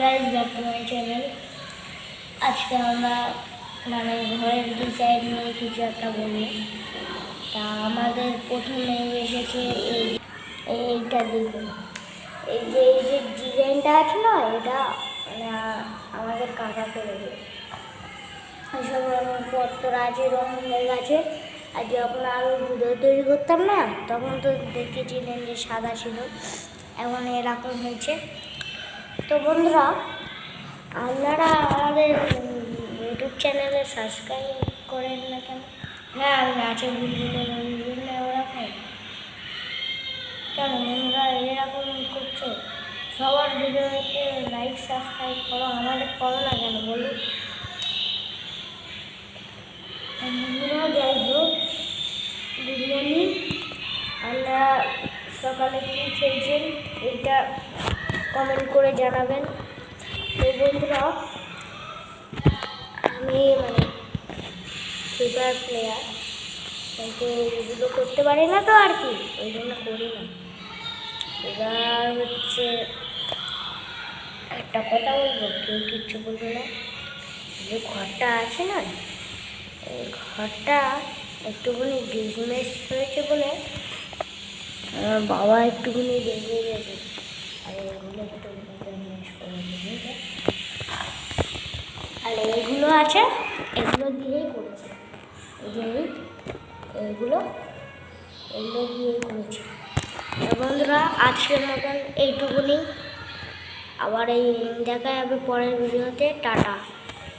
Guys, back to my channel. আজকে আমরা মানে ঘরের ডিজাইন নিয়ে কিছু একটা বলবো। তা আমাদের প্রথমে এসেছে এইটা দেখুন, এই যে ডিজাইনটা আছে না, এটা মানে আমাদের কাকা করে দেবে। এইসব রঙপত্র আছে, রঙ হয়ে গেছে। আর যখন আরও ভিডিও তৈরি করতাম না, তখন তো দেখেছিলেন যে সাদা ছিল, এখন এরকম হয়েছে। তো বন্ধুরা, আপনারা আমাদের ইউটিউব চ্যানেলে সাবস্ক্রাইব করেন না কেন? হ্যাঁ, আমি নাচে বুলবুলে ওরকম কেন বন্ধুরা এরকম করছো? সবার ভিডিওতে লাইক সাবস্ক্রাইব করো, আমাদের করো না কেন বলুন? বন্ধুরা, যাই হোক, গুড মর্নিং। আমরা সকালে কী খেয়েছেন এটা কমেন্ট করে জানাবেন। তো বন্ধুরা, আমি মানে ফ্রি ফায়ার প্লেয়ার, কিন্তু এগুলো করতে পারি না তো আর কি, ওই জন্য করি না। এবার হচ্ছে একটা কথা বলবো, কেউ কিচ্ছু বলবে না। যে ঘরটা আছে না, এই ঘরটা একটুখানি ডিসমেস হয়েছে বলে আমার বাবা একটুখানি দেখে গেছে, আর এগুলো একটুখানি ডিসমেস করে দিয়েছে। আর এইগুলো আছে, এগুলো দিয়েই করেছে। এই যে এইগুলো দিয়েই করেছে। বন্ধুরা, আজকের মতন এইটুকুনি। আবার দেখা যাবে পরের ভিডিওতে। টাটা।